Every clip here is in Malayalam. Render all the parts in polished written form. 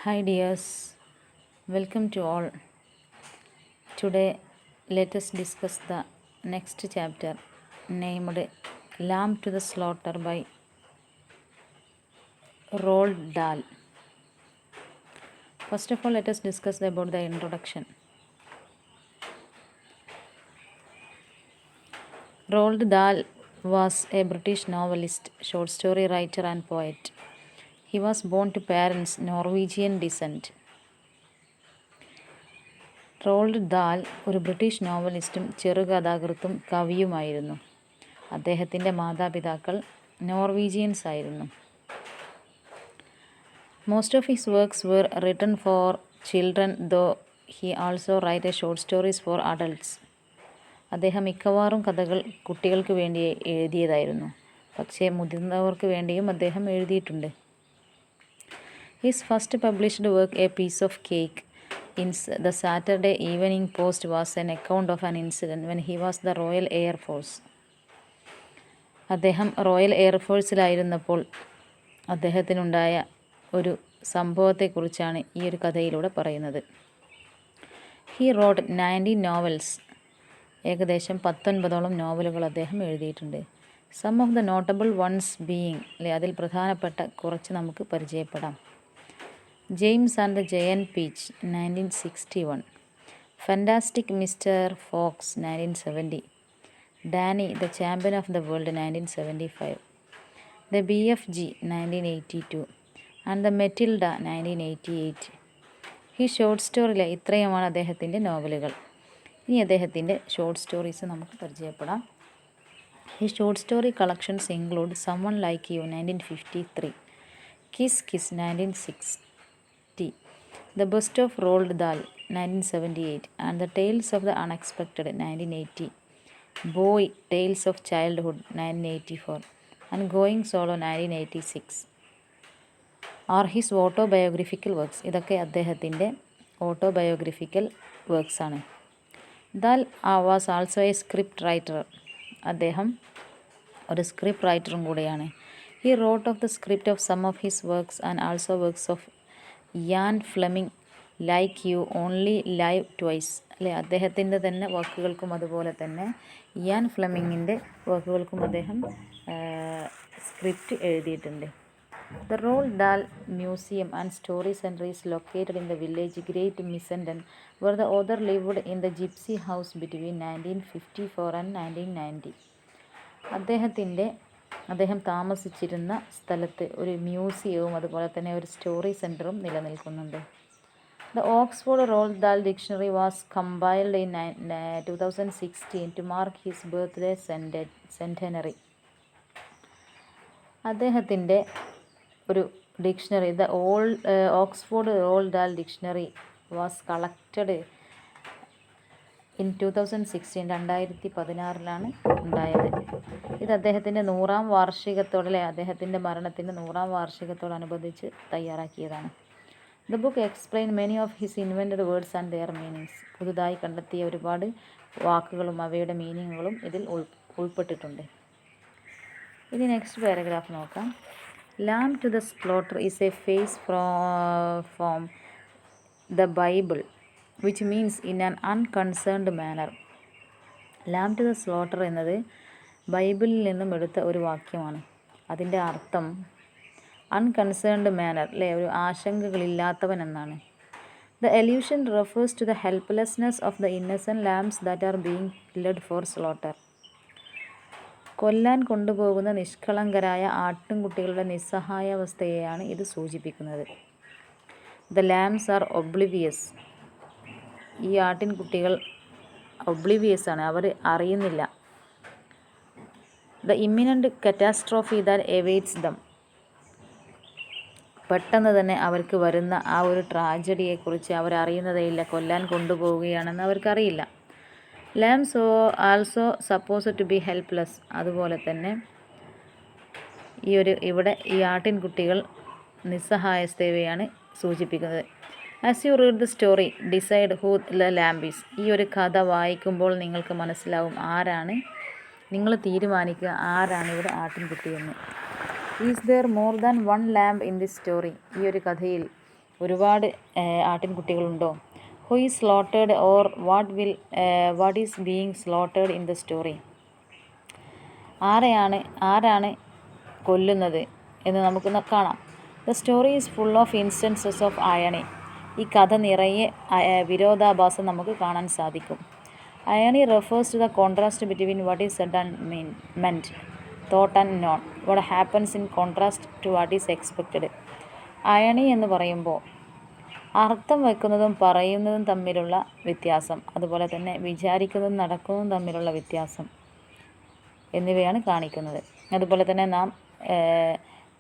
Hi dears, welcome to all. Today let us discuss the next chapter named Lamb to the Slaughter by Roald Dahl. First of all, let us discuss about the introduction. Roald Dahl was a British novelist, short story writer and poet. He was born to parents Norwegian descent. Roald Dahl ഒരു ബ്രിട്ടീഷ് നോവലിസ്റ്റും ചെറുകഥാകൃത്തും കവിയുമായിരുന്നു. അദ്ദേഹത്തിൻ്റെ മാതാപിതാക്കൾ നോർവീജിയൻസ് ആയിരുന്നു. Most of his works were written for children, though he also write short stories for adults. അദ്ദേഹം മിക്കവാറും കഥകൾ കുട്ടികൾക്ക് വേണ്ടി എഴുതിയതായിരുന്നു, പക്ഷേ മുതിർന്നവർക്ക് വേണ്ടിയും അദ്ദേഹം എഴുതിയിട്ടുണ്ട്. His first published work a piece of cake in the Saturday Evening Post was an account of an incident when he was the Royal Air Force. അദ്ദേഹം റോയൽ എയർഫോഴ്സിലായിരുന്നപ്പോൾ അദ്ദേഹത്തിനുണ്ടായ ഒരു സംഭവത്തെക്കുറിച്ചാണ് ഈ ഒരു കഥയിലൂടെ പറയുന്നത്. He wrote 19 novels. ഏകദേശം 19ഓളം നോവലുകൾ അദ്ദേഹം എഴുതിയിട്ടുണ്ട്. Some of the notable ones being, അതിൽ പ്രധാനപ്പെട്ട കുറച്ച് നമുക്ക് പരിചയപ്പെടാം. James and the giant peach 1961, fantastic mister fox 1970, Danny the champion of the world 1975, the BFG 1982 and the Matilda 1988. ഈ ഷോർട്ട് സ്റ്റോറിയിലെ ഇത്രയുമാണ് അദ്ദേഹത്തിൻ്റെ നോവലുകൾ. ഇനി അദ്ദേഹത്തിൻ്റെ ഷോർട്ട് സ്റ്റോറീസ് നമുക്ക് പരിചയപ്പെടാം. ഈ short story collections include someone like you 1953, kiss kiss 1960, The Best of Roald Dahl 1978 and The Tales of the Unexpected 1980, Boy Tales of Childhood 1984 and Going Solo 1986 are his autobiographical works. ഇതൊക്കെ അദ്ദേഹത്തിൻ്റെ ഓട്ടോബയോഗ്രഫിക്കൽ വർക്ക്സ് ആണ്. Dahl was also a script writer. അദ്ദേഹം ഒരു സ്ക്രിപ്റ്റ് റൈറ്ററും കൂടെയാണ്. He wrote of the script of some of his works and also works of Ian Fleming like You Only Live Twice. അദ്ദേഹത്തിൻ്റെ തന്നെ വർക്കുകൾക്കും അതുപോലെ തന്നെ യാൻ ഫ്ലെമിങ്ങിൻ്റെ വർക്കുകൾക്കും അദ്ദേഹം സ്ക്രിപ്റ്റ് എഴുതിയിട്ടുണ്ട്. The Roald Dahl Museum and Story Centre is located in the village Great Missenden where the author lived in the gypsy house between 1954 and 1990. അദ്ദേഹം താമസിച്ചിരുന്ന സ്ഥലത്ത് ഒരു മ്യൂസിയവും അതുപോലെ തന്നെ ഒരു സ്റ്റോറി സെൻറ്ററും നിലനിൽക്കുന്നുണ്ട്. The Oxford Roald Dahl dictionary was compiled in 2016 to mark his birthday centenary. അദ്ദേഹത്തിൻ്റെ ഒരു ഡിക്ഷണറി, the Oxford Roald Dahl dictionary was collected in 2016, 2016 ഉണ്ടായത്. ഇത് അദ്ദേഹത്തിൻ്റെ 100ാം വാർഷികത്തോടെ, അദ്ദേഹത്തിൻ്റെ മരണത്തിൻ്റെ 100ാം വാർഷികത്തോടനുബന്ധിച്ച് തയ്യാറാക്കിയതാണ്. The book explain many of his invented words and their meanings. പുതുതായി കണ്ടെത്തിയ ഒരുപാട് വാക്കുകളും അവയുടെ മീനിങ്ങുകളും ഇതിൽ ഉൾപ്പെട്ടിട്ടുണ്ട്. ഇനി നെക്സ്റ്റ് പാരഗ്രാഫ് നോക്കാം. Lamb to the slaughter is a phrase from the Bible which means in an unconcerned manner. Lamb to the slaughter എന്നത് ബൈബിളിൽ നിന്നും എടുത്ത ഒരു വാക്യമാണ്. അതിൻ്റെ അർത്ഥം അൺകൺസേൺഡ് മാനർ, ഒരു ആശങ്കകളില്ലാത്തവൻ എന്നാണ്. The allusion refers to the helplessness of the innocent lambs that are being killed for slaughter. കൊല്ലാൻ കൊണ്ടുപോകുന്ന നിഷ്കളങ്കരായ ആട്ടിൻകുട്ടികളുടെ നിസ്സഹായാവസ്ഥയെയാണ് ഇത് സൂചിപ്പിക്കുന്നത്. The lambs are oblivious. ഈ ആട്ടിൻകുട്ടികൾ ഒബ്ലിവിയസ് ആണ്, അവർ അറിയുന്നില്ല. The imminent catastrophe that awaits them. പെട്ടെന്ന് തന്നെ അവർക്ക് വരുന്ന ആ ഒരു ട്രാജഡിയെക്കുറിച്ച് അവരറിയുന്നതേയില്ല. കൊല്ലാൻ കൊണ്ടുപോവുകയാണെന്ന് അവർക്കറിയില്ല. Lambs also suppose to be helpless. അതുപോലെ തന്നെ ഇവിടെ ഈ ആട്ടിൻകുട്ടികൾ നിസ്സഹായസ്ഥയാണ് സൂചിപ്പിക്കുന്നത്. As you read the story decide who the lamb is. ഈ ഒരു കഥ വായിക്കുമ്പോൾ നിങ്ങൾക്ക് മനസ്സിലാവും ആരാണ്, നിങ്ങൾ തീരുമാനിക്കുക ആരാണ് ഇവിടെ ആട്ടിൻകുട്ടിയെന്ന്. Is there more than one lamb in this story. ഈ ഒരു കഥയിൽ ഒരുപാട് ആട്ടിൻകുട്ടികളുണ്ടോ? Who is slaughtered or what is being slaughtered in the story? ആരാണ് കൊല്ലുന്നത് എന്ന് നമുക്ക് കാണാം. The story is full of instances of irony. ഈ കഥ നിറയെ വിരോധാഭാസം നമുക്ക് കാണാൻ സാധിക്കും. Irony refers to the contrast between what is said and meant, thought and known. What happens in contrast to what is expected. Irony എന്ന് പറയുമ്പോൾ അർത്ഥം വെക്കുന്നതും പറയുന്നതും തമ്മിലുള്ള വ്യത്യാസം, അതുപോലെ തന്നെ വിചാരിക്കുന്നതും നടക്കുന്നതും തമ്മിലുള്ള വ്യത്യാസം എന്നിവയാണ് കാണിക്കുന്നത്. അതുപോലെ തന്നെ നാം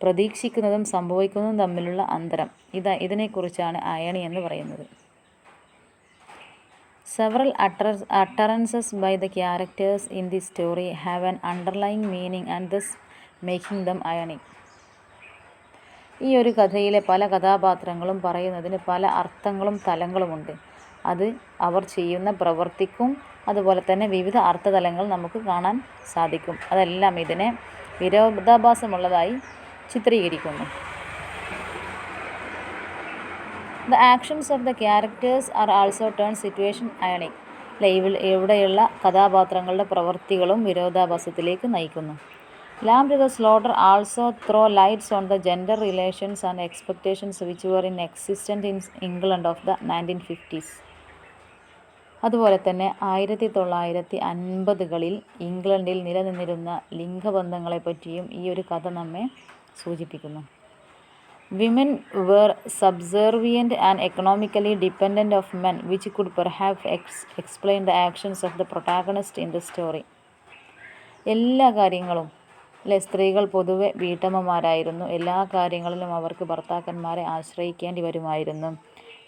പ്രതീക്ഷിക്കുന്നതും സംഭവിക്കുന്നതും തമ്മിലുള്ള അന്തരം, ഇതിനെക്കുറിച്ചാണ് അയണി എന്ന് പറയുന്നത്. Several utterances by the characters in the story have an underlying meaning and thus making them ironic. ഈ ഒരു കഥയിലെ പല കഥാപാത്രങ്ങളും പറയുന്നതിന് പല അർത്ഥങ്ങളും തലങ്ങളുമുണ്ട്. അത് അവർ ചെയ്യുന്ന പ്രവൃത്തിക്കും അതുപോലെ തന്നെ വിവിധ അർത്ഥതലങ്ങൾ നമുക്ക് കാണാൻ സാധിക്കും. അതെല്ലാം ഇതിനെ വിരോധാഭാസമുള്ളതായി ചിത്രീകരിക്കുന്നു. The actions of the characters are also turn situation ironic. ഇവിടെയുള്ള കഥാപാത്രങ്ങളുടെ പ്രവൃത്തികളും വിരോധാഭാസത്തിലേക്ക് നയിക്കുന്നു. Lamb to the slaughter also throw lights on the gender relations and expectations which were in existent in England of the 1950s. അതുപോലെ തന്നെ 1950കളിൽ ഇംഗ്ലണ്ടിൽ നിലനിന്നിരുന്ന ലിംഗബന്ധങ്ങളെപ്പറ്റിയും ഈ ഒരു കഥ നമ്മെ സൂചിപ്പിക്കുന്നു. Women were subservient and economically dependent of men which could perhaps explain the actions of the protagonist in the story. എല്ലാ കാര്യങ്ങളും സ്ത്രീകൾ പൊതുവെ വീട്ടമ്മമാരായിരുന്നു. എല്ലാ കാര്യങ്ങളിലും അവർക്ക് ഭർത്താക്കന്മാരെ ആശ്രയിക്കേണ്ടി വരുമായിരുന്നു.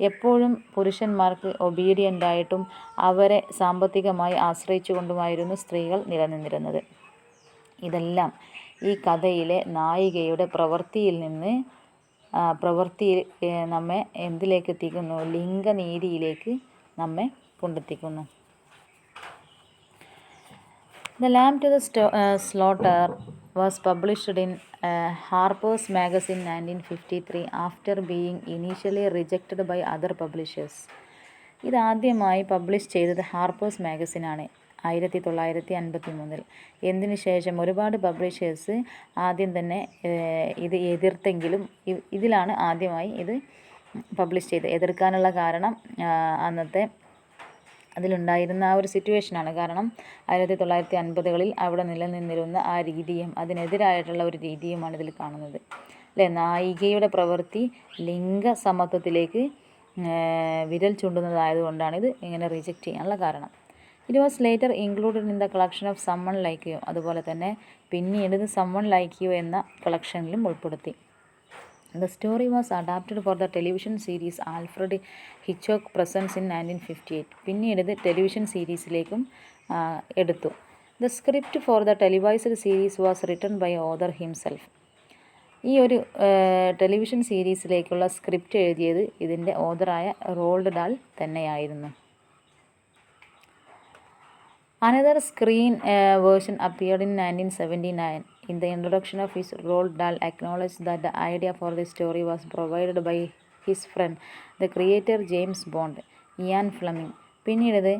എപ്പോഴും പുരുഷന്മാർക്ക് ഒബീഡിയൻ്റായിട്ടും അവരെ സാമ്പത്തികമായി ആശ്രയിച്ചുകൊണ്ടുമായിരുന്നു സ്ത്രീകൾ നിലനിന്നിരുന്നത്. ഇതെല്ലാം ഈ കഥയിലെ നായികയുടെ പ്രവൃത്തിയിൽ നമ്മെ എന്തിലേക്ക് എത്തിക്കുന്നു? ലിംഗനീതിയിലേക്ക് നമ്മെ കൊണ്ടെത്തിക്കുന്നു. The Lamb to the Slaughter was published in Harper's Magazine 1953 after being initially rejected by other publishers. ഇതാദ്യമായി പബ്ലിഷ് ചെയ്തത് ഹാർപ്പേഴ്സ് മാഗസിനാണ് 1953. എന്തിനു ശേഷം ഒരുപാട് പബ്ലിഷേഴ്സ് ആദ്യം തന്നെ ഇത് എതിർത്തെങ്കിലും ഇതിലാണ് ആദ്യമായി ഇത് പബ്ലിഷ് ചെയ്തത്. എതിർക്കാനുള്ള കാരണം അന്നത്തെ അതിലുണ്ടായിരുന്ന ആ ഒരു സിറ്റുവേഷനാണ്. കാരണം 1950കളിൽ അവിടെ നിലനിന്നിരുന്ന ആ രീതിയും അതിനെതിരായിട്ടുള്ള ഒരു രീതിയുമാണ് ഇതിൽ കാണുന്നത്. നായികയുടെ പ്രവൃത്തി ലിംഗസമത്വത്തിലേക്ക് വിരൽ ചൂണ്ടുന്നതായതുകൊണ്ടാണ് ഇത് ഇങ്ങനെ റിജക്റ്റ് ചെയ്യാനുള്ള കാരണം. It was later included in the collection of someone like you. അതുപോലെ തന്നെ പിന്നീട് ഇത് സമ്മൺ ലൈക്ക് യു എന്ന കളക്ഷനിലും ഉൾപ്പെടുത്തി. The story was adapted for the television series Alfred Hitchcock Presents in 1958. പിന്നീട് ഇത് ടെലിവിഷൻ സീരീസിലേക്കും എടുത്തു. The script for the televised series was written by author himself. ഈ ഒരു ടെലിവിഷൻ സീരീസിലേക്കുള്ള സ്ക്രിപ്റ്റ് എഴുതിയത് ഇതിൻ്റെ ഓഥറായ റോൾഡ് ഡാൽ തന്നെയായിരുന്നു. Another screen version appeared in 1979. In the introduction of his role, Dahl acknowledged that the idea for the story was provided by his friend, the creator James Bond, Ian Fleming. പിന്നീട് ഇത്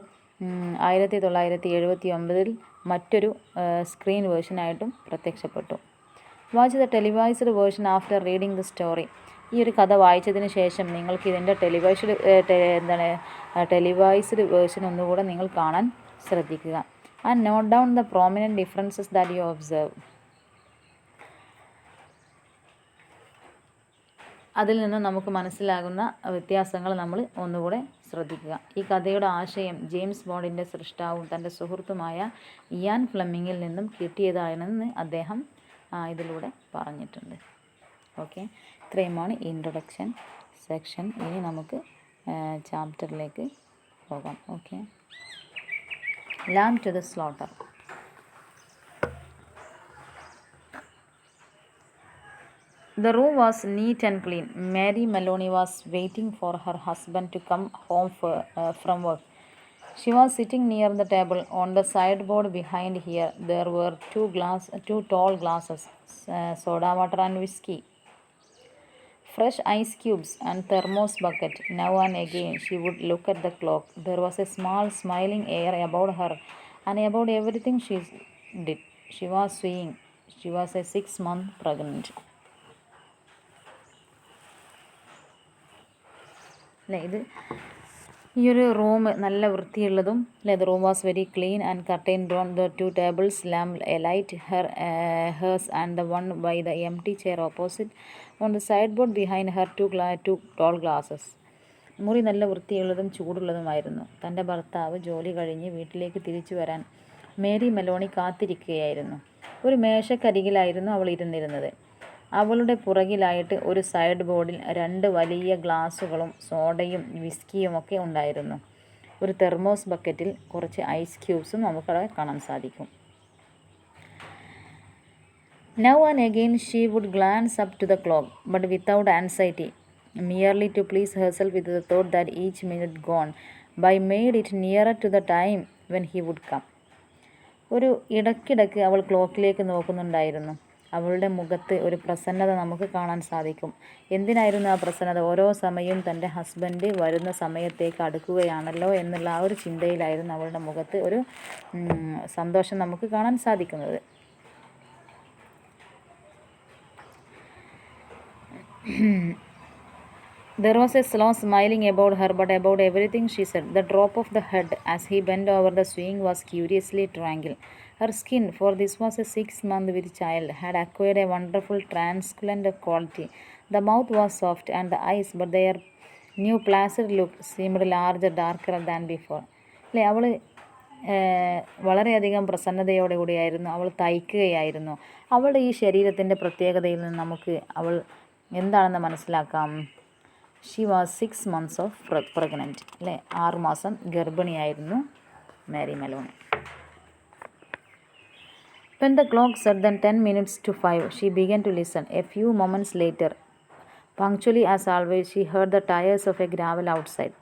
1979 മറ്റൊരു സ്ക്രീൻ വേർഷനായിട്ടും പ്രത്യക്ഷപ്പെട്ടു. Watch the televised version after reading the story. ഈ ഒരു കഥ വായിച്ചതിന് ശേഷം നിങ്ങൾക്ക് ഇതിൻ്റെ ടെലിവൈസ്ഡ് വേർഷൻ ഒന്നുകൂടെ നിങ്ങൾ കാണാൻ ശ്രദ്ധിക്കുക. And note down the prominent differences that you observe. അതിൽ നിന്ന് നമുക്ക് മനസ്സിലാകുന്ന വ്യത്യാസങ്ങൾ നമ്മൾ ഒന്നുകൂടെ ശ്രദ്ധിക്കുക. ഈ കഥയുടെ ആശയം ജെയിംസ് ബോണ്ടിൻ്റെ സൃഷ്ടാവും തൻ്റെ സുഹൃത്തുമായ ഇയാൻ ഫ്ലെമിങ്ങിൽ നിന്നും കിട്ടിയതാണെന്ന് അദ്ദേഹം ഇതിലൂടെ പറഞ്ഞിട്ടുണ്ട്. ഓക്കെ, ഇത്രയുമാണ് ഇൻട്രൊഡക്ഷൻ സെക്ഷൻ. ഇനി നമുക്ക് ചാപ്റ്ററിലേക്ക് പോകാം. Okay, Lamb to the Slaughter. The room was neat and clean. Mary Maloney was waiting for her husband to come home from work. She was sitting near the table. On the sideboard behind her, there were two tall glasses, soda water and whiskey. fresh ice cubes and thermos bucket. Now and again she would look at the clock. There was a small smiling air about her and about everything she did. She was swaying. She was a 6 month pregnant. അല്ലേ, ഇത് ഈ ഒരു റൂം നല്ല വൃത്തിയുള്ളതും അല്ലേ. The room was very clean and curtain drawn the 2 tables lamp a light hers and the one by the empty chair opposite. On the sideboard behind her two tall glasses. മുറി നല്ല വൃത്തിയുള്ളതും ചൂടുള്ളതുമായിരുന്നു. തൻ്റെ ഭർത്താവ് ജോലി കഴിഞ്ഞ് വീട്ടിലേക്ക് തിരിച്ചു വരാൻ മേരി മെലോണി കാത്തിരിക്കുകയായിരുന്നു. ഒരു മേശക്കരികിലായിരുന്നു അവൾ ഇരുന്നിരുന്നത്. അവളുടെ പുറകിലായിട്ട് ഒരു സൈഡ് ബോർഡിൽ 2 വലിയ ഗ്ലാസുകളും സോഡയും വിസ്കിയുമൊക്കെ ഉണ്ടായിരുന്നു. ഒരു തെർമോസ് ബക്കറ്റിൽ കുറച്ച് ഐസ് ക്യൂബ്സും നമുക്കവിടെ കാണാൻ സാധിക്കും. Now and again she would glance up to the clock, but without anxiety, merely to please herself with the thought that each minute gone by made it nearer to the time when he would come. ഒരു ഇടയ്ക്കിടയ്ക്ക് അവൾ ക്ലോക്കിലേക്ക് നോക്കുന്നുണ്ടായിരുന്നു. അവളുടെ മുഖത്ത് ഒരു പ്രസന്നത നമുക്ക് കാണാൻ സാധിക്കും. എന്തിനായിരുന്നു ആ പ്രസന്നത? ഓരോ സമയവും തൻ്റെ ഹസ്ബൻഡ് വരുന്ന സമയത്തേക്ക് അടുക്കുകയാണല്ലോ എന്നുള്ള ആ ഒരു ചിന്തയിലായിരുന്നു അവളുടെ മുഖത്ത് ഒരു സന്തോഷം നമുക്ക് കാണാൻ സാധിക്കുന്നത്. There was a slow smiling about her, but about everything she said. The drop of the head as he bent over the swing was curiously tranquil. Her skin, for this was a 6 month with child, had acquired a wonderful translucent quality. The mouth was soft, and the eyes, but their new placid look seemed larger, darker than before. അല്ലേ, അവൾ വളരെയധികം പ്രസന്നതയോടെ കൂടിയായിരുന്നു അവൾ തയ്ക്കുകയായിരുന്നു. അവളുടെ ഈ ശരീരത്തിൻ്റെ പ്രത്യേകതയിൽ നിന്ന് നമുക്ക് അവൾ എന്താണെന്ന് മനസ്സിലാക്കാം. She was 6 months of pregnant. അല്ലേ, 6 മാസം ഗർഭിണിയായിരുന്നു Mary Maloney. When the clock said then 10 minutes to 5, she began to listen. A few moments later, punctually as always, she heard the tires of a gravel outside.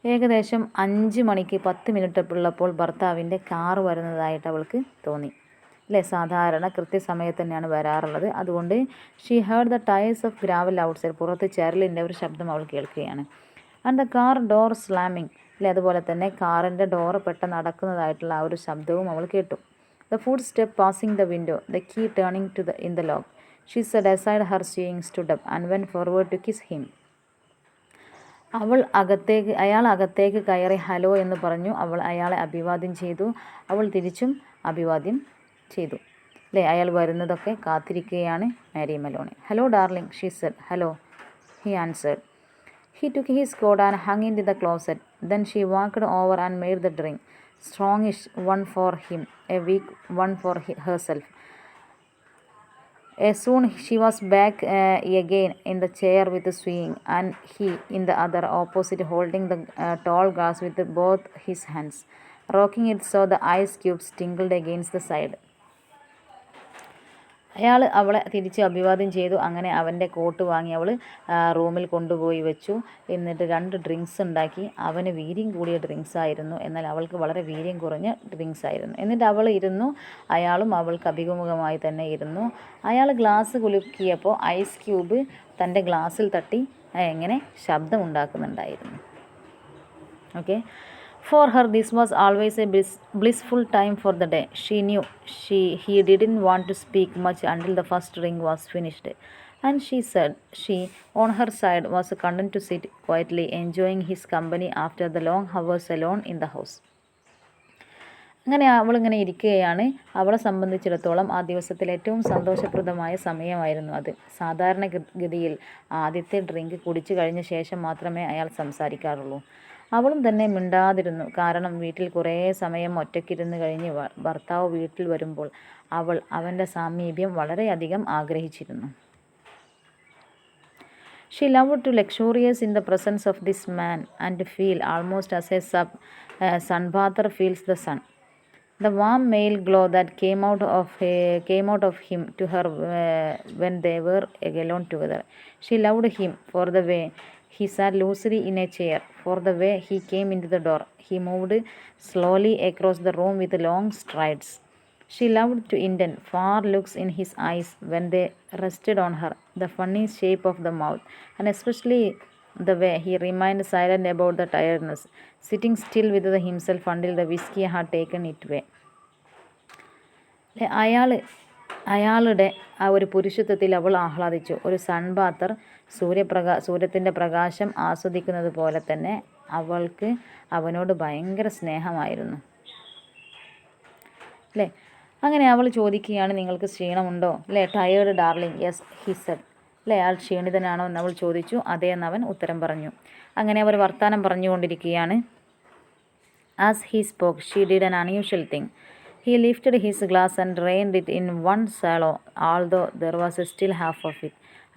ഏകദേശം 5 മണിക്ക് 10 മിനിറ്റ് ഉള്ളപ്പോൾ ഭർത്താവിൻ്റെ കാർ വരുന്നതായിട്ട് അവൾക്ക് തോന്നി. അല്ലേ, സാധാരണ കൃത്യസമയത്ത് തന്നെയാണ് വരാറുള്ളത്. അതുകൊണ്ട് she heard the tyres of gravel outside, പുറത്ത് ചരലിൻ്റെ ഒരു ശബ്ദം അവൾ കേൾക്കുകയാണ്. ആൻഡ് ദ കാർ ഡോർ സ്ലാമിങ്, അല്ലേ, അതുപോലെ തന്നെ കാറിൻ്റെ ഡോറ് പെട്ടെന്ന് അടക്കുന്നതായിട്ടുള്ള ആ ഒരു ശബ്ദവും അവൾ കേട്ടു. The footstep passing the window, the key turning in the lock. She set aside her sewing, stood up, and went forward to kiss him. അയാൾ അകത്തേക്ക് കയറി ഹലോ എന്ന് പറഞ്ഞു. അവൾ അയാളെ അഭിവാദ്യം ചെയ്തു. അവൾ തിരിച്ചും അഭിവാദ്യം ചെയ്തു. അല്ലേ, അയാൾ വരുന്നതൊക്കെ കാത്തിരിക്കുകയാണ് Mary Meloni. Hello darling, she Z. Hello, he answered. He took his coat and hung it in the closet. Then she walked over and made the drink. Strongish one for him, a weak one for herself. Soon she was back again in the chair with the swing, and he in the other opposite, holding the tall glass with both his hands, rocking it so the ice cubes tinkled against the side. അയാൾ അവളെ തിരിച്ച് അഭിവാദ്യം ചെയ്തു. അങ്ങനെ അവൻ്റെ കോട്ട് വാങ്ങി അവൾ റൂമിൽ കൊണ്ടുപോയി വെച്ചു. എന്നിട്ട് 2 ഡ്രിങ്ക്സ് ഉണ്ടാക്കി. അവന് വീര്യം കൂടിയ ഡ്രിങ്ക്സ് ആയിരുന്നു, എന്നാൽ അവൾക്ക് വളരെ വീര്യം കുറഞ്ഞ ഡ്രിങ്ക്സ് ആയിരുന്നു. എന്നിട്ട് അവൾ ഇരുന്നു. അയാളും അവൾക്ക് അഭിമുഖമായി തന്നെ ഇരുന്നു. അയാൾ ഗ്ലാസ് കുലുക്കിയപ്പോൾ ഐസ് ക്യൂബ് തൻ്റെ ഗ്ലാസ്സിൽ തട്ടി എങ്ങനെ ശബ്ദം ഉണ്ടാക്കുന്നുണ്ടായിരുന്നു. Okay, for her this was always a blissful time for the day. She knew he didn't want to speak much until the first drink was finished, and she said she on her side was content to sit quietly enjoying his company after the long hours alone in the house. അങ്ങനെ അവളിങ്ങനെ ഇരിക്കുകയാണ്. അവളെ സംബന്ധിച്ചിടത്തോളം ആ ദിവസത്തിൽ ഏറ്റവും സന്തോഷപ്രദമായ സമയമായിരുന്നു അത്. സാധാരണ ഗതിയിൽ ആദ്യത്തെ ഡ്രിങ്ക് കുടിച്ചു കഴിഞ്ഞ ശേഷം മാത്രമേ അയാൾ സംസാരിക്കാറുള്ളൂ. അവളും തന്നെ മിണ്ടാതിരുന്നു. കാരണം വീട്ടിൽ കുറേ സമയം ഒറ്റയ്ക്കിരുന്ന് കഴിഞ്ഞ് ഭർത്താവ് വീട്ടിൽ വരുമ്പോൾ അവൾ അവൻ്റെ സാമീപ്യം വളരെയധികം ആഗ്രഹിച്ചിരുന്നു. She loved to luxurious in the presence of this man and to feel almost as a sunbather feels the sun. The warm male glow that came out of him to her when they were alone together. She loved him for the way he sat loosely in a chair, for the way he came into the door. He moved slowly across the room with long strides. She loved to intend far looks in his eyes when they rested on her, the funny shape of the mouth, and especially the way he remained silent about the tiredness, sitting still with himself until the whiskey had taken it away. അയാളുടെ ആ ഒരു പുരുഷത്വത്തിൽ അവൾ ആഹ്ലാദിച്ചു. ഒരു സൺബാത്തർ സൂര്യത്തിൻ്റെ പ്രകാശം ആസ്വദിക്കുന്നത് പോലെ തന്നെ അവൾക്ക് അവനോട് ഭയങ്കര സ്നേഹമായിരുന്നു അല്ലേ. അങ്ങനെ അവൾ ചോദിക്കുകയാണ്, നിങ്ങൾക്ക് ക്ഷീണമുണ്ടോ അല്ലേ? Tired darling, yes he said. അല്ലേ, അയാൾ ക്ഷീണിതനാണോ എന്ന് അവൾ ചോദിച്ചു. അതേ എന്നവൻ ഉത്തരം പറഞ്ഞു. അങ്ങനെ അവർ വർത്തമാനം പറഞ്ഞുകൊണ്ടിരിക്കുകയാണ്. As he spoke she did an unusual thing. He lifted his glass and drained it in one swallow, although there was still half of it.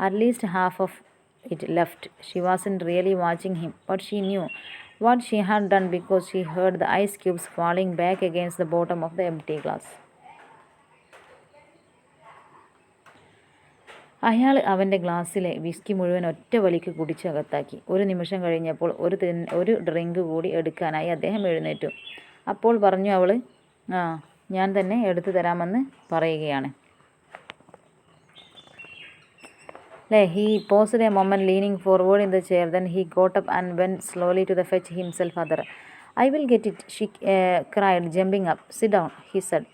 At least half of it left. She wasn't really watching him, but she knew what she had done because she heard the ice cubes falling back against the bottom of the empty glass. അയാൾ അവൻ്റെ ഗ്ലാസ്സിലെ വിസ്കി മുഴുവൻ ഒറ്റ വലിക്ക് കുടിച്ചകത്താക്കി. ഒരു നിമിഷം കഴിഞ്ഞപ്പോൾ ഒരു ഡ്രിങ്ക് കൂടി എടുക്കാനായി അദ്ദേഹം എഴുന്നേറ്റു. അപ്പോൾ പറഞ്ഞു അവൾ, ഞാൻ തന്നെ എടുത്തു തരാമെന്ന് പറയുകയാണ് അല്ലേ. He posed a moment leaning forward in the chair, then he got up and went slowly to the fetch himself other. I will get it, she cried, jumping up. Sit down, he said.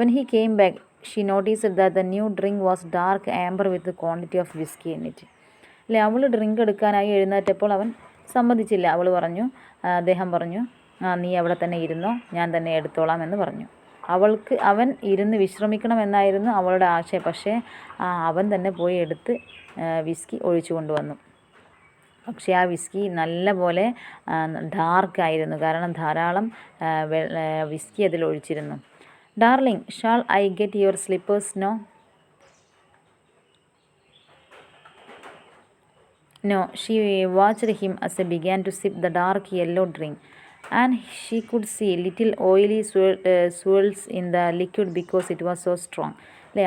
When he came back she noticed that the new drink was dark amber with quantity of whisky in it. അല്ലേ, അവൾ ഡ്രിങ്ക് എടുക്കാനായി എഴുന്നേറ്റപ്പോൾ അവൻ സമ്മതിച്ചില്ല. അദ്ദേഹം പറഞ്ഞു, നീ അവിടെ തന്നെ ഇരുന്നോ, ഞാൻ തന്നെ എടുത്തോളാം എന്ന് പറഞ്ഞു. അവൻ ഇരുന്ന് വിശ്രമിക്കണമെന്നായിരുന്നു അവളുടെ ആശയം. പക്ഷേ അവൻ തന്നെ പോയി എടുത്ത് വിസ്കി ഒഴിച്ചു കൊണ്ടുവന്നു. പക്ഷേ ആ വിസ്കി നല്ല പോലെ ഡാർക്കായിരുന്നു, കാരണം ധാരാളം വിസ്കി അതിൽ ഒഴിച്ചിരുന്നു. Darling, shall I get your slippers? No, she watched him as he began to sip the dark yellow drink, and she could see little oily swirls in the liquid because it was so strong. അല്ലേ,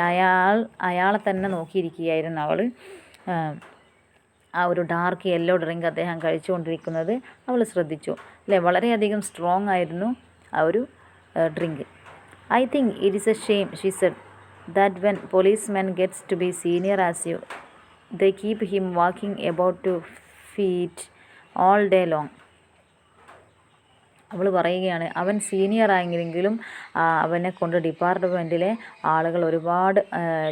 അയാളെ തന്നെ നോക്കിയിരിക്കുകയായിരുന്നു അവൾ. ആ ഒരു ഡാർക്ക് യെല്ലോ ഡ്രിങ്ക് അദ്ദേഹം കഴിച്ചുകൊണ്ടിരിക്കുന്നത് അവൾ ശ്രദ്ധിച്ചു. അല്ലേ, വളരെയധികം സ്ട്രോങ് ആയിരുന്നു ആ ഒരു drink. I think it is a shame, she said, that when policeman gets to be senior as you, they keep him walking about 2 feet all day long. അവൾ പറയുകയാണ്, അവൻ സീനിയർ ആയെങ്കിലും അവനെ കൊണ്ട് ഡിപ്പാർട്ട്മെൻറ്റിലെ ആളുകൾ ഒരുപാട്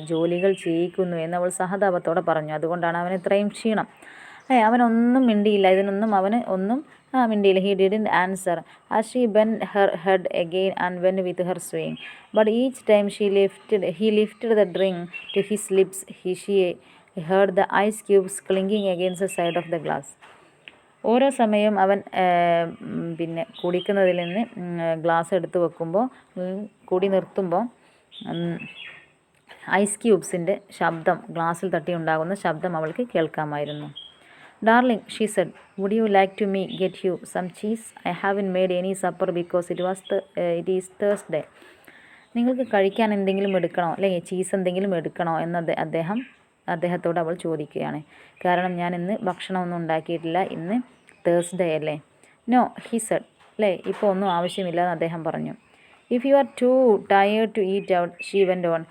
ജോലികൾ ചെയ്യിക്കുന്നു എന്ന് അവൾ സഹതാപത്തോടെ പറഞ്ഞു. അതുകൊണ്ടാണ് അവന് ഇത്രയും ക്ഷീണം. അവനൊന്നും മിണ്ടിയില്ല, ഇതിനൊന്നും അവന് ഒന്നും മിണ്ടിയില്ല. He didn't answer as she bend her head again and went with her swing. But each time he lifted the drink to his lips, she heard the ice cubes clinking against the side of the glass. ഓരോ സമയം അവൻ കുടിക്കുന്നതിൽ നിന്ന് ഗ്ലാസ് എടുത്ത് വെക്കുമ്പോൾ, കുടി നിർത്തുമ്പോൾ ഐസ് ക്യൂബ്സിൻ്റെ ശബ്ദം, ഗ്ലാസ്സിൽ തട്ടി ഉണ്ടാകുന്ന ശബ്ദം അവൾക്ക് കേൾക്കാമായിരുന്നു. Darling, she said, would you like to me get you some cheese? I haven't made any supper because it is Thursday. നിങ്ങൾക്ക് കഴിക്കാൻ എന്തെങ്കിലും എടുക്കണോ, അല്ലെങ്കിൽ ചീസ് എന്തെങ്കിലും എടുക്കണോ എന്ന് അദ്ദേഹത്തോട് അവൾ ചോദിക്കുകയാണ്. കാരണം ഞാൻ ഇന്ന് ഭക്ഷണമൊന്നും ഉണ്ടാക്കിയിട്ടില്ല, ഇന്ന് തേഴ്സ്ഡേ അല്ലേ. No, he said. അല്ലേ, ഇപ്പോൾ ഒന്നും ആവശ്യമില്ലെന്ന് അദ്ദേഹം പറഞ്ഞു. If you are too tired to eat out, she went on,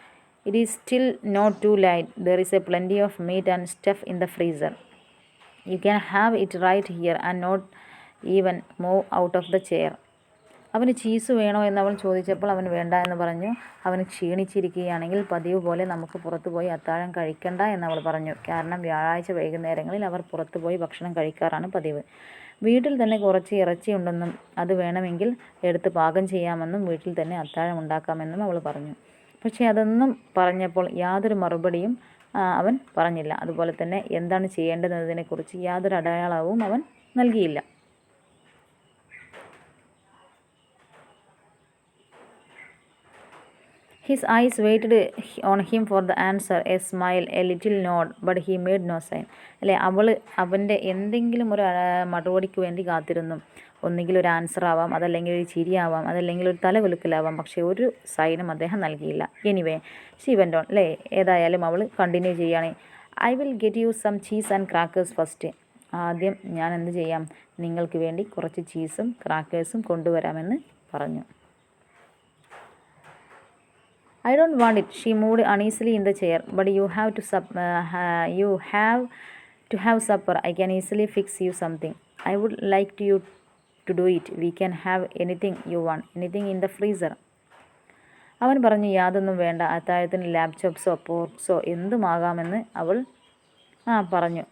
it is still not too light. There is a plenty of meat and stuff in the freezer. You can have it right here and not even move out of the chair. അവന് ചീസ് വേണോ എന്നവൾ ചോദിച്ചപ്പോൾ അവൻ വേണ്ട എന്ന് പറഞ്ഞു. അവന് ക്ഷീണിച്ചിരിക്കുകയാണെങ്കിൽ പതിവ് പോലെ നമുക്ക് പുറത്തു പോയി അത്താഴം കഴിക്കണ്ട എന്നവൾ പറഞ്ഞു. കാരണം വ്യാഴാഴ്ച വൈകുന്നേരങ്ങളിൽ അവർ പുറത്തു പോയി ഭക്ഷണം കഴിക്കാറാണ് പതിവ്. വീട്ടിൽ തന്നെ കുറച്ച് ഇറച്ചിയുണ്ടെന്നും അത് വേണമെങ്കിൽ എടുത്ത് പാകം ചെയ്യാമെന്നും വീട്ടിൽ തന്നെ അത്താഴം ഉണ്ടാക്കാമെന്നും അവൾ പറഞ്ഞു. പക്ഷേ അതൊന്നും പറഞ്ഞപ്പോൾ യാതൊരു മറുപടിയും അവൻ പറഞ്ഞില്ല. അതുപോലെ തന്നെ എന്താണ് ചെയ്യേണ്ടതെന്നതിനെക്കുറിച്ച് യാതൊരു അടയാളവും അവൻ നൽകിയില്ല. His eyes waited on him for the answer, a smile, a little nod, but he made no sign. അല്ലേ, അവൻ്റെ എന്തെങ്കിലും ഒരു മറുപടിക്ക് വേണ്ടി കാത്തിരുന്നു. ഒന്നുകിൽ ഒരു ആൻസർ ആവാം, അതല്ലെങ്കിൽ ഒരു ചിരിയാവാം, അതല്ലെങ്കിൽ ഒരു തലകുലുക്കലാവാം. പക്ഷേ ഒരു സൈനും അദ്ദേഹം നൽകിയില്ല. Anyway, she went on. അല്ലേ, ഏതായാലും അവൾ കണ്ടിന്യൂ ചെയ്യുകയാണ്. I will get you some cheese and crackers first. ആദ്യം ഞാൻ എന്ത് ചെയ്യാം, നിങ്ങൾക്ക് വേണ്ടി കുറച്ച് ചീസും ക്രാക്കേഴ്സും കൊണ്ടുവരാമെന്ന് പറഞ്ഞു. I don't want it. She moved uneasily in the chair. But you have to have supper. I can easily fix you something. I would like you to do it. We can have anything you want. Anything in the freezer. അവൻ പറഞ്ഞു, യാതൊന്നും വേണ്ട, അത്താഴത്തിന് ലാപ്ടോപ്സോ പോർക്സോ എന്തുമാകാമെന്ന് അവൾ പറഞ്ഞു.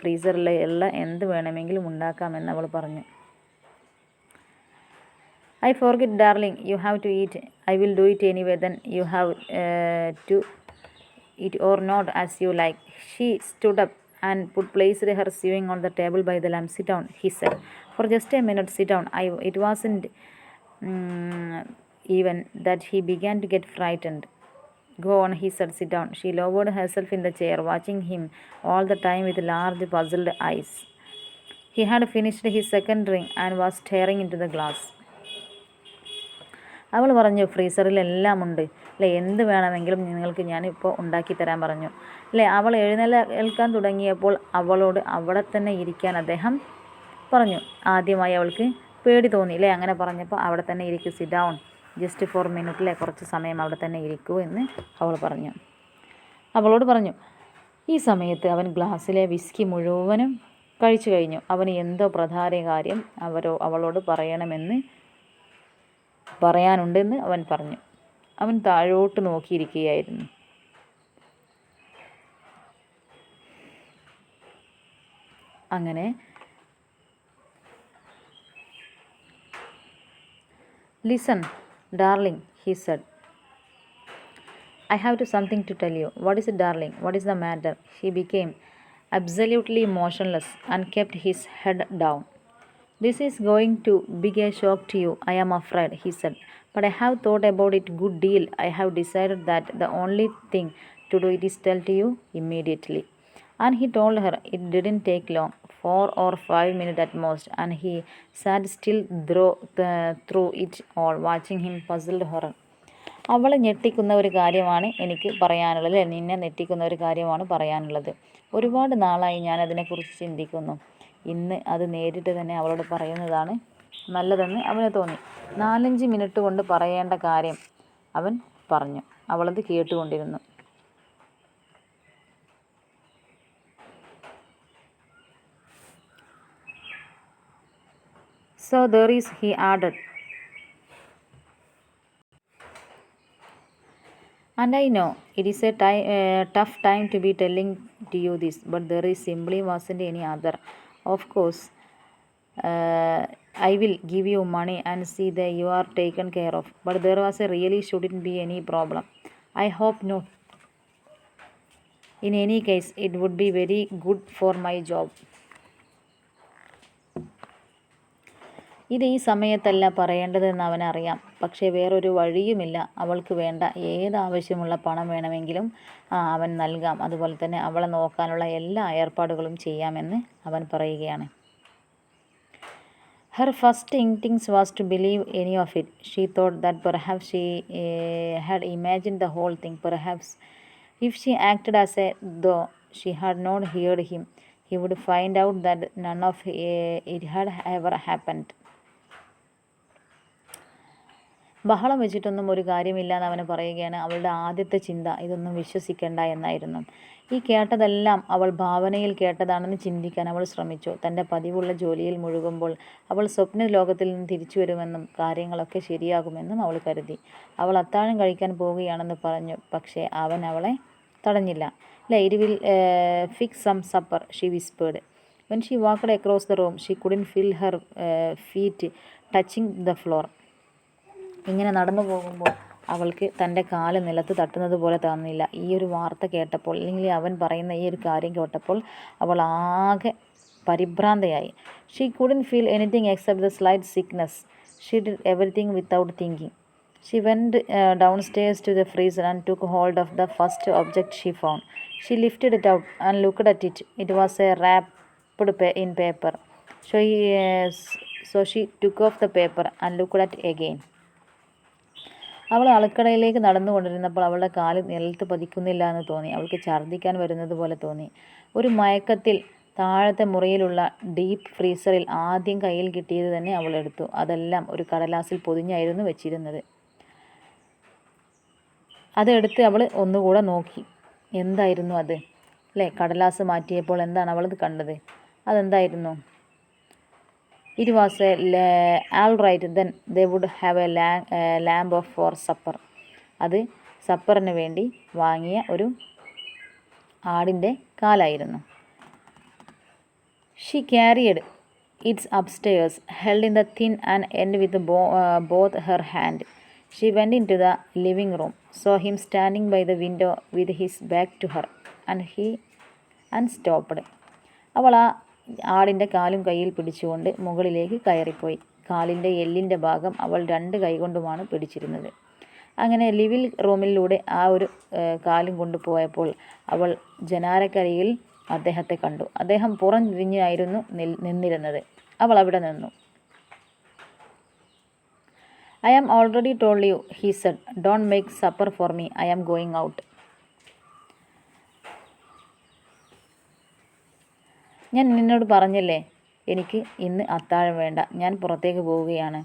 ഫ്രീസറിൽ ഉള്ള എന്ത് വേണമെങ്കിലും ഉണ്ടാക്കാമെന്ന് അവൾ പറഞ്ഞു. I forget, darling. You have to eat. I will do it anyway. Then you have to eat or not, as you like. She stood up and placed her sewing on the table by the lamp. Sit down, he said. For just a minute, sit down. It wasn't even that he began to get frightened. Go on, he said. Sit down. She lowered herself in the chair, watching him all the time with large, puzzled eyes. He had finished his second drink and was staring into the glass. അവൾ പറഞ്ഞു, ഫ്രീസറിലെല്ലാം ഉണ്ട് അല്ലേ, എന്ത് വേണമെങ്കിലും നിങ്ങൾക്ക് ഞാനിപ്പോൾ ഉണ്ടാക്കി തരാൻ പറഞ്ഞു അല്ലേ. അവൾ എഴുന്നേൽക്കാൻ തുടങ്ങിയപ്പോൾ അവളോട് അവിടെ തന്നെ ഇരിക്കാൻ അദ്ദേഹം പറഞ്ഞു. ആദ്യമായി അവൾക്ക് പേടി തോന്നി അല്ലേ, അങ്ങനെ പറഞ്ഞപ്പോൾ അവിടെ തന്നെ ഇരിക്കൂ, സിറ്റ് ഡൗൺ ജസ്റ്റ് ഫോർ മിനിറ്റിലെ കുറച്ച് സമയം അവിടെ തന്നെ ഇരിക്കൂ എന്ന് അവളോട് പറഞ്ഞു. ഈ സമയത്ത് അവൻ ഗ്ലാസ്സിലെ വിസ്കി മുഴുവനും കഴിച്ചു കഴിഞ്ഞു. അവന് എന്തോ പ്രധാന കാര്യം അവളോട് പറയാനുണ്ടെന്ന് അവൻ പറഞ്ഞു. അവൻ താഴോട്ട് നോക്കിയിരിക്കുകയായിരുന്നു. അങ്ങനെ listen darling, he said. I have something to tell you. What is it, darling? What is the matter? He became absolutely motionless and kept his head down. This is going to be a shock to you, I am afraid, he said. But I have thought about it a good deal. I have decided that the only thing to do is tell to you immediately. And he told her. It didn't take long, 4 or 5 minutes at most, and he sat still through it all, watching him puzzled horror. അവളെ ഞെട്ടിക്കുന്ന ഒരു കാര്യമാണ് എനിക്ക് പറയാനുള്ളത്, നിന്നെ ഞെട്ടിക്കുന്ന ഒരു കാര്യമാണ് പറയാനുള്ളത്. ഒരുപാട് നാളായി ഞാൻ അതിനെക്കുറിച്ച് ചിന്തിക്കുന്നു. ഇന്ന് അത് നേരിട്ട് തന്നെ അവളോട് പറയുന്നതാണ് നല്ലതെന്ന് അവന് തോന്നി. 4-5 മിനിറ്റ് കൊണ്ട് പറയേണ്ട കാര്യം അവൻ പറഞ്ഞു. അവളത് കേട്ടുകൊണ്ടിരുന്നു. So there is, he added. And I know it is a tough time to be telling to you this, but there is simply wasn't any other. Of course, I will give you money and see that you are taken care of, but there really shouldn't be any problem. I hope not. In any case, it would be very good for my job. ഇത് ഈ സമയത്തല്ല പറയേണ്ടതെന്ന് അവനറിയാം. പക്ഷേ വേറൊരു വഴിയുമില്ല. അവൾക്ക് വേണ്ട ഏതാവശ്യമുള്ള പണം വേണമെങ്കിലും അവൻ നൽകാം. അതുപോലെ തന്നെ അവളെ നോക്കാനുള്ള എല്ലാ ഏർപ്പാടുകളും ചെയ്യാമെന്ന് അവൻ പറയുകയാണ്. Her first instinct was to believe any of it. She thought that perhaps she had imagined the whole thing. Perhaps if she acted as though she had not heard him, he would find out that none of it had ever happened. ബഹളം വെച്ചിട്ടൊന്നും ഒരു കാര്യമില്ല എന്ന് അവന് പറയുകയാണ്. അവളുടെ ആദ്യത്തെ ചിന്ത ഇതൊന്നും വിശ്വസിക്കേണ്ട എന്നായിരുന്നു. ഈ കേട്ടതെല്ലാം അവൾ ഭാവനയിൽ കേട്ടതാണെന്ന് ചിന്തിക്കാൻ അവൾ ശ്രമിച്ചു. തൻ്റെ പതിവുള്ള ജോലിയിൽ മുഴുകുമ്പോൾ അവൾ സ്വപ്ന ലോകത്തിൽ നിന്ന് തിരിച്ചു വരുമെന്നും കാര്യങ്ങളൊക്കെ ശരിയാകുമെന്നും അവൾ കരുതി. അവൾ അത്താഴം കഴിക്കാൻ പോവുകയാണെന്ന് പറഞ്ഞു. പക്ഷേ അവൻ അവളെ തടഞ്ഞില്ല. It will fix some supper, she whispered. When she walked across the room, she couldn't feel her feet touching the floor. ഇങ്ങനെ നടന്നു പോകുമ്പോൾ അവൾക്ക് തൻ്റെ കാല് നിലത്ത് തട്ടുന്നത് പോലെ തോന്നില്ല. ഈ ഒരു വാർത്ത കേട്ടപ്പോൾ, അല്ലെങ്കിൽ അവൻ പറയുന്ന ഈ ഒരു കാര്യം കേട്ടപ്പോൾ അവൾ ആകെ പരിഭ്രാന്തയായി. She couldn't feel anything except the slight sickness. She did everything without thinking. She went downstairs to the freezer and took hold of the first object she found. She lifted it out and looked at it. It was wrapped in paper. So she took off the paper and looked at it again. അവൾ അടുക്കളയിലേക്ക് നടന്നുകൊണ്ടിരുന്നപ്പോൾ അവളുടെ കാല് നിലത്ത് പതിക്കുന്നില്ല എന്ന് തോന്നി. അവൾക്ക് ഛർദ്ദിക്കാൻ വരുന്നത് പോലെ തോന്നി. ഒരു മയക്കത്തിൽ താഴത്തെ മുറിയിലുള്ള ഡീപ്പ് ഫ്രീസറിൽ ആദ്യം കയ്യിൽ കിട്ടിയത് തന്നെ അവൾ എടുത്തു. അതെല്ലാം ഒരു കടലാസിൽ പൊതിഞ്ഞായിരുന്നു വെച്ചിരുന്നത്. അതെടുത്ത് അവൾ ഒന്നുകൂടെ നോക്കി. എന്തായിരുന്നു അത്? അല്ലേ, കടലാസ് മാറ്റിയപ്പോൾ എന്താണ് അവളത് കണ്ടത്? അതെന്തായിരുന്നു? It was a all right then they would have a lamb of for supper. അത് സപ്പറിന് വേണ്ടി വാങ്ങിയ ഒരു ആടിൻ്റെ കാലായിരുന്നു. She carried its upstairs held in the thin and end with both her hand. She went in to the living room, saw him standing by the window with his back to her and stopped. അവൾ ആ ആടിൻ്റെ കാലും കയ്യിൽ പിടിച്ചുകൊണ്ട് മുകളിലേക്ക് കയറിപ്പോയി. കാലിൻ്റെ എല്ലിൻ്റെ ഭാഗം അവൾ 2 കൈകൊണ്ടുമാണ് പിടിച്ചിരുന്നത്. അങ്ങനെ ലിവിംഗ് റൂമിലൂടെ ആ ഒരു കാലും കൊണ്ടുപോയപ്പോൾ അവൾ ജനാലക്കരികിൽ അദ്ദേഹത്തെ കണ്ടു. അദ്ദേഹം പുറം തിരിഞ്ഞായിരുന്നു നിന്നിരുന്നത്. അവൾ അവിടെ നിന്നു. "I am already told you," he said. "Don't make supper for me. I am going out." ഞാൻ നിന്നോട് പറഞ്ഞല്ലേ, എനിക്ക് ഇന്ന് അത്താഴം വേണ്ട, ഞാൻ പുറത്തേക്ക് പോവുകയാണ്.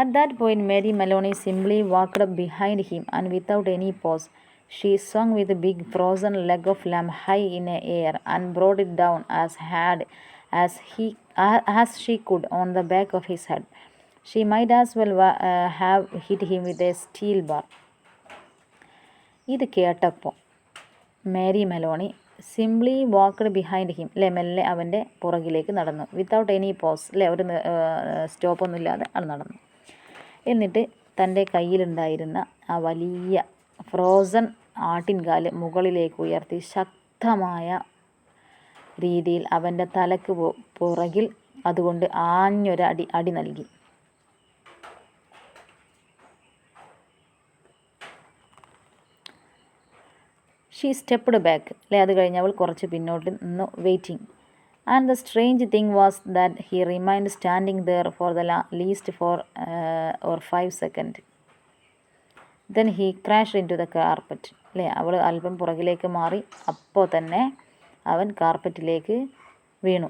At that point, Mary Maloney simply walked behind him, and without any pause, she swung with a big frozen leg of lamb high in the air and brought it down as hard as she could on the back of his head. She might as well have hit him with a steel bar. ഇത് കേട്ടപ്പോൾ Mary Meloni simply walked behind him, അല്ലേ, മെല്ലെ അവൻ്റെ പുറകിലേക്ക് നടന്നു. വിത്തൗട്ട് എനി പോസ്, അല്ലേ, ഒരു സ്റ്റോപ്പൊന്നുമില്ലാതെ അത് നടന്നു. എന്നിട്ട് തൻ്റെ കയ്യിലുണ്ടായിരുന്ന ആ വലിയ ഫ്രോസൺ ആട്ടിൻകാല് മുകളിലേക്ക് ഉയർത്തി ശക്തമായ രീതിയിൽ അവൻ്റെ തലക്ക് പുറകിൽ അതുകൊണ്ട് ആഞ്ഞൊരു അടി നൽകി. ഷീ സ്റ്റെപ്പ്ഡ് ബാക്ക്, അല്ലേ, അത് കഴിഞ്ഞ് അവൾ കുറച്ച് പിന്നോട്ട് നിന്നു, waiting. And the strange thing was that he remained standing there for the least 4 or 5 seconds. Then he crashed in to the carpet, അല്ലേ, അവൾ അല്പം പുറകിലേക്ക് മാറി, അപ്പോൾ തന്നെ അവൻ കാർപ്പറ്റിലേക്ക് വീണു.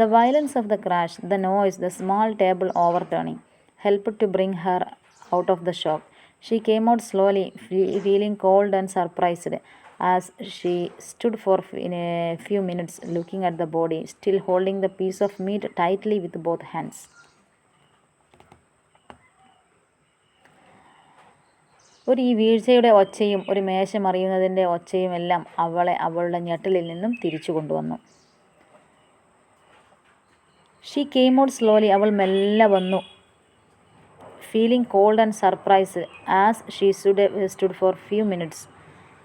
The violence of the crash, the noise, the small table overturning, helped to bring her out of the shock. She came out slowly, feeling cold and surprised, as she stood for a few minutes looking at the body, still holding the piece of meat tightly with both hands. ഈ വീഴ്ചയുടെ ഒച്ചയും ഒരു മേശ മറിയുന്നതിൻ്റെ ഒച്ചയും എല്ലാം അവളെ അവളുടെ ഞെട്ടലിൽ നിന്നും തിരിച്ചു കൊണ്ടുവന്നു. ഷീ കെയിം ഔട്ട് സ്ലോലി, അവൾ മെല്ലെ വന്നു. Feeling cold and surprised as she stood for few minutes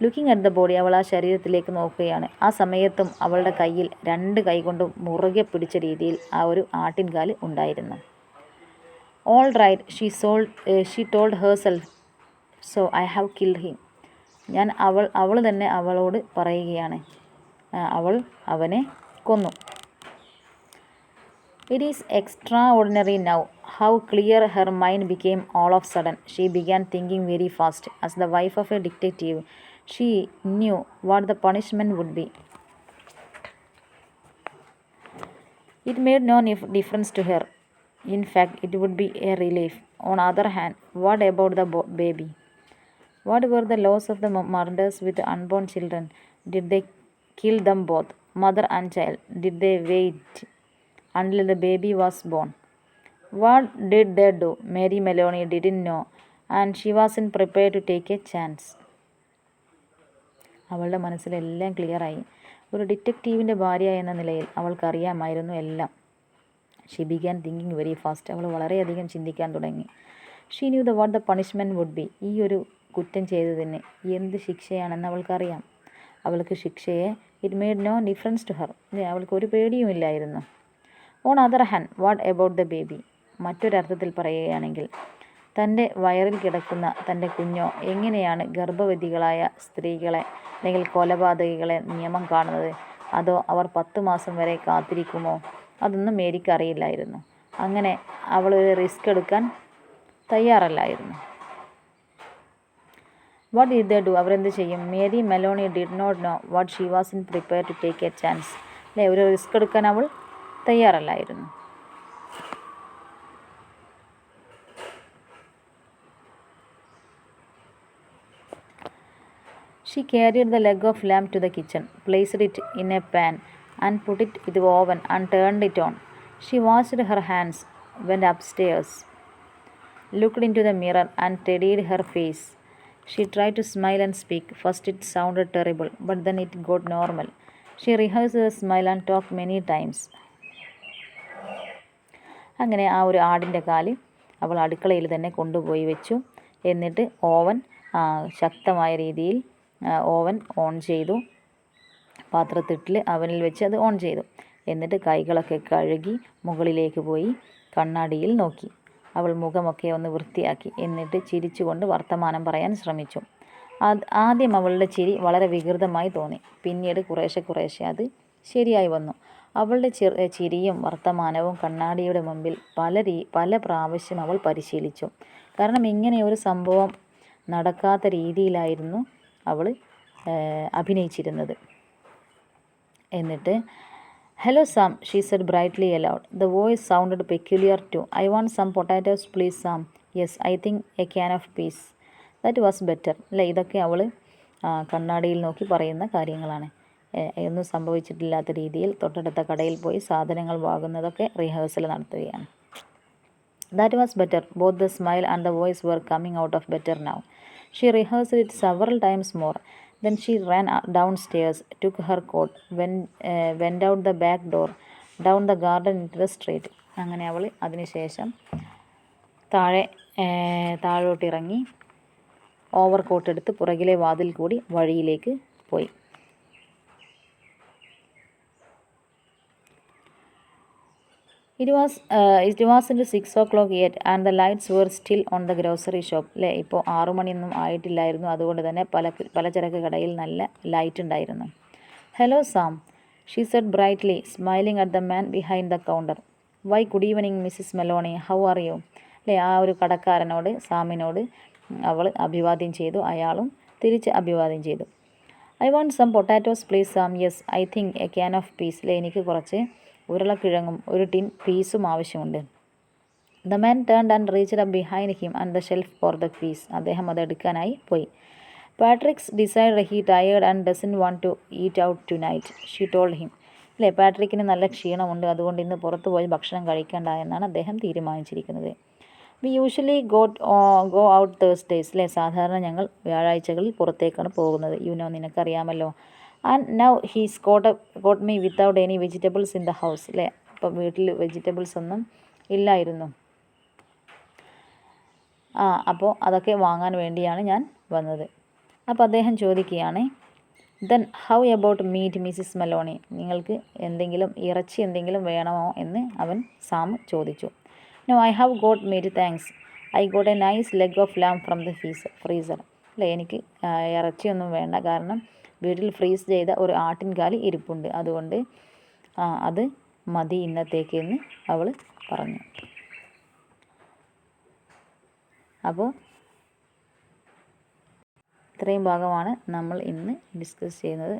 looking at the body, അവൾ ആ ശരീരത്തിലേക്ക് നോക്കുകയാണ്. ആ സമയത്തും അവളുടെ കയ്യിൽ 2 കൈകൊണ്ടും മുറുകെ പിടിച്ച രീതിയിൽ ആ ഒരു ആട്ടിൻകാല് ഉണ്ടായിരുന്നു. All right, she told herself, so I have killed him. അവൾ തന്നെ അവളോട് പറയുകയാണ്, അവൾ അവനെ കൊന്നു. It is extraordinary now how clear her mind became all of a sudden. She began thinking very fast. As the wife of a detective, she knew what the punishment would be. It made no difference to her. In fact, it would be a relief. On the other hand, what about the baby? What were the laws of the murders with unborn children? Did they kill them both, mother and child? Did they wait until the baby was born? What did they do? Mary Maloney didn't know, and she wasn't prepared to take a chance. അവളുടെ മനസ്സിലെല്ലാം ക്ലിയറായി. ഒരു ഡിറ്റക്റ്റീവിൻ്റെ ഭാര്യ എന്ന നിലയിൽ അവൾക്കറിയാമായിരുന്നു എല്ലാം. She began thinking very fast, അവൾ വളരെയധികം ചിന്തിക്കാൻ തുടങ്ങി. She knew what the punishment would be, ഈ ഒരു കുറ്റം ചെയ്തതിന് എന്ത് ശിക്ഷയാണെന്ന് അവൾക്കറിയാം. അവൾക്ക് ശിക്ഷയെ it made no difference to her, അവൾക്കൊരു പേടിയുമില്ലായിരുന്നു. On other hand, what about the baby, മറ്റൊരർത്ഥത്തിൽ പറയുകയാണെങ്കിൽ തൻ്റെ വയറിൽ കിടക്കുന്ന തൻ്റെ കുഞ്ഞോ, എങ്ങനെയാണ് ഗർഭവതികളായ സ്ത്രീകളെ അല്ലെങ്കിൽ കൊലപാതകികളെ നിയമം കാണുന്നത്? അതോ അവർ 10 മാസം വരെ കാത്തിരിക്കുമോ? അതൊന്നും മേരിക്ക് അറിയില്ലായിരുന്നു. അങ്ങനെ അവൾ ഒരു റിസ്ക് എടുക്കാൻ തയ്യാറല്ലായിരുന്നു. വാട്ട് ഡിഡ് ദേ ഡു, അവരെന്ത് ചെയ്യും? Mary Maloney did not know what she was in prepare to take a chance, അല്ലേ, ഒരു റിസ്ക് എടുക്കാൻ അവൾ തയ്യാറല്ലായിരുന്നു. She carried the leg of lamb to the kitchen, placed it in a pan, and put it in the oven and turned it on. She washed her hands, went upstairs, looked into the mirror, and tidied her face. She tried to smile and speak. First it sounded terrible, but then it got normal. She rehearsed the smile and talked many times. അങ്ങനെ ആ ഒരു ആടിൻ്റെ കാല് അവൾ അടുക്കളയിൽ തന്നെ കൊണ്ടുപോയി വെച്ചു. എന്നിട്ട് ഓവൻ ശക്തമായ രീതിയിൽ ഓവൻ ഓൺ ചെയ്തു. പാത്രത്തിട്ടിൽ അവനിൽ വെച്ച് അത് ഓൺ ചെയ്തു. എന്നിട്ട് കൈകളൊക്കെ കഴുകി മുകളിലേക്ക് പോയി കണ്ണാടിയിൽ നോക്കി. അവൾ മുഖമൊക്കെ ഒന്ന് വൃത്തിയാക്കി. എന്നിട്ട് ചിരിച്ചുകൊണ്ട് വർത്തമാനം പറയാൻ ശ്രമിച്ചു. ആദ്യം അവളുടെ ചിരി വളരെ വികൃതമായി തോന്നി. പിന്നീട് കുറേശ്ശെ അത് ശരിയായി വന്നു. അവളുടെ ചിരിയും വർത്തമാനവും കണ്ണാടിയുടെ മുമ്പിൽ പല പ്രാവശ്യം അവൾ പരിശീലിച്ചു. കാരണം ഇങ്ങനെ ഒരു സംഭവം നടക്കാത്ത രീതിയിലായിരുന്നു അവൾ അഭിനയിച്ചിരുന്നത്. എന്നിട്ട് "Hello, Sam," she said brightly aloud. The voice sounded peculiar too. "I want some potatoes, please, Sam." "Yes, I think a can of peas." That was better. അല്ലേ, ഇതൊക്കെ അവൾ കണ്ണാടിയിൽ നോക്കി പറയുന്ന കാര്യങ്ങളാണ്. ഒന്നും സംഭവിച്ചിട്ടില്ലാത്ത രീതിയിൽ തൊട്ടടുത്ത കടയിൽ പോയി സാധനങ്ങൾ വാങ്ങുന്നതൊക്കെ റിഹേഴ്സൽ നടത്തുകയാണ്. That was better. Both the smile and the voice were coming out of better now. She rehearsed it several times more. Then she ran downstairs, took her coat, went out the back door, down the garden into the street. അങ്ങനെ അവൾ അതിനുശേഷം താഴോട്ടിറങ്ങി ഓവർ കോട്ട് എടുത്ത് പുറകിലെ വാതിൽ കൂടി വഴിയിലേക്ക് പോയി. It wasn't 6 o'clock yet and the lights were still on the grocery shop. അല്ലേ, ഇപ്പോൾ 6 മണിയൊന്നും ആയിട്ടില്ലായിരുന്നു. അതുകൊണ്ട് തന്നെ പലചരക്ക് കടയിൽ നല്ല ലൈറ്റ് ഉണ്ടായിരുന്നു. "Hello, Sam," she said brightly, smiling at the man behind the counter. "Why, good evening, Mrs. Maloney. How are you?" അല്ലേ, ആ ഒരു കടക്കാരനോട് സാമിനോട് അവൾ അഭിവാദ്യം ചെയ്തു. അയാളും തിരിച്ച് അഭിവാദ്യം ചെയ്തു. "I want some potatoes, please, Sam." "Yes, I think a can of peas." അല്ലേ, എനിക്ക് കുറച്ച് ഉരുളക്കിഴങ്ങും ഒരു ടിൻ പീസും ആവശ്യമുണ്ട്. The man turned and reached up behind him and the shelf for the peas. അദ്ദേഹം അത് എടുക്കാനായി പോയി. "Patrick's decided he tired and doesn't want to eat out tonight," she told him. അല്ലേ, പാട്രിക്കിന് നല്ല ക്ഷീണമുണ്ട്, അതുകൊണ്ട് ഇന്ന് പുറത്തു പോയി ഭക്ഷണം കഴിക്കേണ്ട എന്നാണ് അദ്ദേഹം തീരുമാനിച്ചിരിക്കുന്നത്. "We usually go out Thursdays." അല്ലേ, സാധാരണ ഞങ്ങൾ വ്യാഴാഴ്ചകളിൽ പുറത്തേക്കാണ് പോകുന്നത്. നിനക്കറിയാമല്ലോ. "And now he's got me without any vegetables in the house." അല്ലേ, അപ്പം വീട്ടിൽ വെജിറ്റബിൾസ് ഒന്നും ഇല്ലായിരുന്നു. അപ്പോൾ അതൊക്കെ വാങ്ങാൻ വേണ്ടിയാണ് ഞാൻ വന്നത്. അപ്പോൾ അദ്ദേഹം ചോദിക്കുകയാണ്, "Then how about meat, Mrs. Maloney?" നിങ്ങൾക്ക് ഇറച്ചി എന്തെങ്കിലും വേണമോ എന്ന് സാം ചോദിച്ചു. "No, I have got meat, thanks. I got a nice leg of lamb from the freezer." അല്ലേ, എനിക്ക് ഇറച്ചിയൊന്നും വേണ്ട, കാരണം വീട്ടിൽ ഫ്രീസ് ചെയ്ത ഒരു ആട്ടിൻകാല് ഇരിപ്പുണ്ട്, അതുകൊണ്ട് അത് മതി ഇന്നത്തേക്ക് എന്ന് അവൾ പറഞ്ഞു. അപ്പോൾ ഇത്രയും ഭാഗമാണ് നമ്മൾ ഇന്ന് ഡിസ്കസ് ചെയ്യുന്നത്.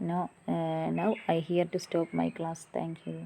Now I here to stop my class. Thank U.